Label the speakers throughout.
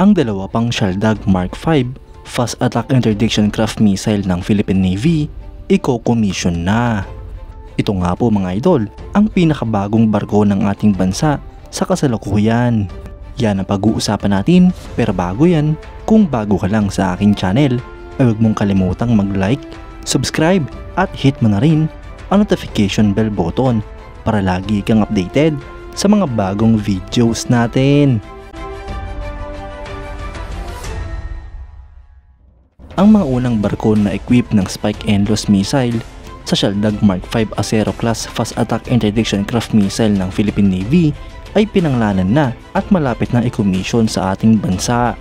Speaker 1: ang dalawa pang Shaldag Mark V Fast Attack Interdiction Craft Missile ng Philippine Navy i-co-commission na. Ito nga po mga idol, ang pinakabagong barko ng ating bansa sa kasalukuyan. Yan ang pag-uusapan natin, pero bago yan, kung bago ka lang sa aking channel, ay huwag mong kalimutang mag-like, subscribe at hit mo na rin ang notification bell button para lagi kang updated sa mga bagong videos natin. Ang mga unang barko na equip ng Spike and Loss missile sa Shaldag Mark V Acero Class Fast Attack Interdiction Craft Missile ng Philippine Navy ay pinanglanan na at malapit na i-commission sa ating bansa.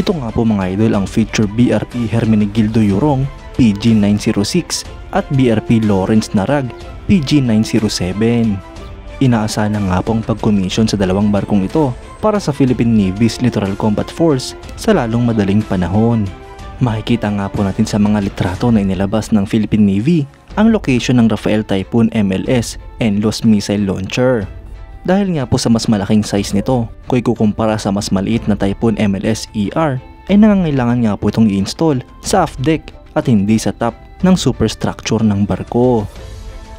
Speaker 1: Ito nga po mga idol ang feature BRP Hermenegildo Yurong PG-906 at BRP Lawrence Narag PG-907. Inaasahan na nga pong pag-commission sa dalawang barkong ito para sa Philippine Navy's Littoral Combat Force sa lalong madaling panahon. Makikita nga po natin sa mga litrato na inilabas ng Philippine Navy ang location ng Rafael Typhoon MLS and Loss Missile Launcher. Dahil nga po sa mas malaking size nito, kung ikukumpara sa mas maliit na Typhoon MLS ER, ay nangangailangan nga po itong i-install sa aft deck at hindi sa top ng superstructure ng barko.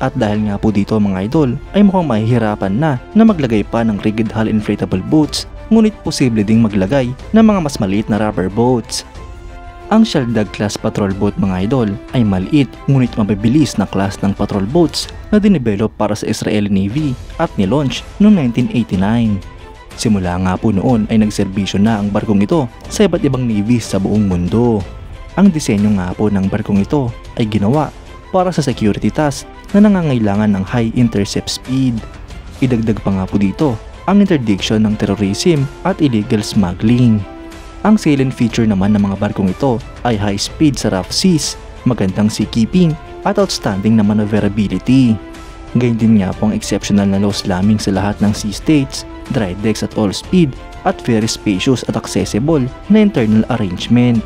Speaker 1: At dahil nga po dito mga idol, ay mukhang mahihirapan na maglagay pa ng rigid hull inflatable boats, ngunit posible ding maglagay ng mga mas maliit na rubber boats. Ang Shaldag class patrol boat mga idol ay maliit ngunit mabibilis na class ng patrol boats na dinevelop para sa Israeli Navy at nilaunch noong 1989. Simula nga po noon ay nagserbisyo na ang barkong ito sa iba't ibang navies sa buong mundo. Ang disenyo nga po ng barkong ito ay ginawa para sa security task na nangangailangan ng high intercept speed. Idagdag pa nga po dito ang interdiction ng terrorism at illegal smuggling. Ang salient feature naman ng mga barkong ito ay high speed sa rough seas, magandang seakeeping at outstanding na maneuverability. Gayun din nga po ang exceptional na low slamming sa lahat ng sea states, dry decks at all speed at very spacious at accessible na internal arrangement.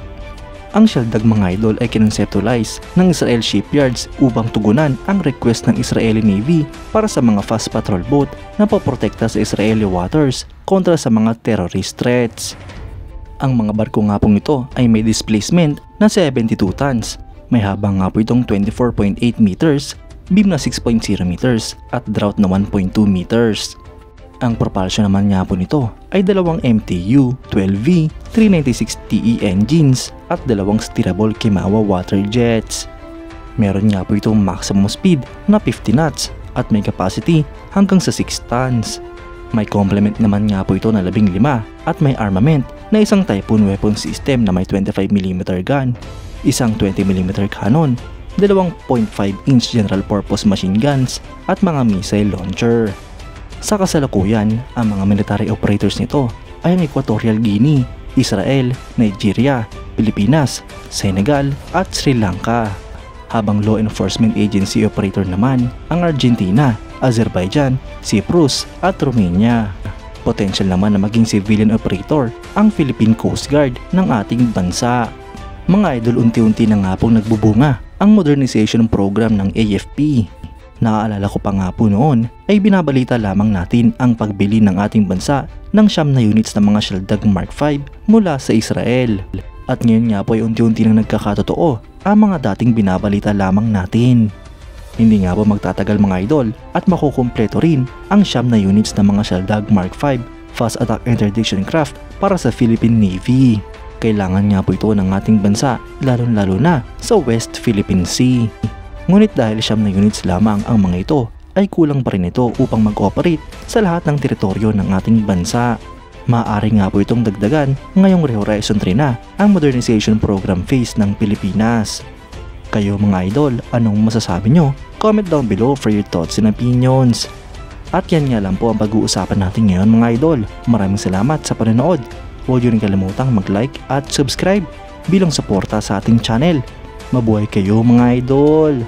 Speaker 1: Ang Shaldag mga idol ay kinonceptualize ng Israel shipyards upang tugunan ang request ng Israeli Navy para sa mga fast patrol boat na poprotekta sa Israeli waters kontra sa mga terrorist threats. Ang mga barko nga pong ito ay may displacement na 72 tons, may habang nga po itong 24.8 meters, beam na 6.0 meters at draught na 1.2 meters. Ang propulsion naman nga po nito ay dalawang MTU 12V 396TE engines at dalawang steerable Kimawa water jets. Meron nga po itong maximum speed na 50 knots at may capacity hanggang sa 6 tons. May complement naman nga po ito na 15 at may armament na isang Typhoon weapon system na may 25mm gun, isang 20mm cannon, dalawang 0.5-inch general purpose machine guns at mga missile launcher. Sa kasalukuyan, ang mga military operators nito ay ang Equatorial Guinea, Israel, Nigeria, Pilipinas, Senegal at Sri Lanka. Habang law enforcement agency operator naman ang Argentina, Azerbaijan, Cyprus at Romania. Potential naman na maging civilian operator ang Philippine Coast Guard ng ating bansa. Mga idol, unti-unti na nga pong nagbubunga ang modernization program ng AFP. Naaalala ko pa nga po noon ay binabalita lamang natin ang pagbili ng ating bansa ng 9 na units ng mga Shaldag Mark V mula sa Israel. At ngayon nga po ay unti-unti nang nagkakatotoo ang mga dating binabalita lamang natin. Hindi nga po magtatagal mga idol at makukumpleto rin ang 9 na units ng mga Shaldag Mark V Fast Attack Interdiction Craft para sa Philippine Navy. Kailangan nga po ito ng ating bansa lalo na sa West Philippine Sea. Ngunit dahil 9 na units lamang ang mga ito ay kulang pa rin ito upang mag-operate sa lahat ng teritoryo ng ating bansa. Maaari nga po itong dagdagan ngayong Rehorizon 3 na ang modernization program phase ng Pilipinas. Kayo mga idol, anong masasabi nyo? Comment down below for your thoughts and opinions. At yan nga lang po ang pag-uusapan natin ngayon mga idol. Maraming salamat sa panonood. Huwag nyo rin kalimutang mag-like at subscribe bilang suporta sa ating channel. Mabuhay kayo mga idol!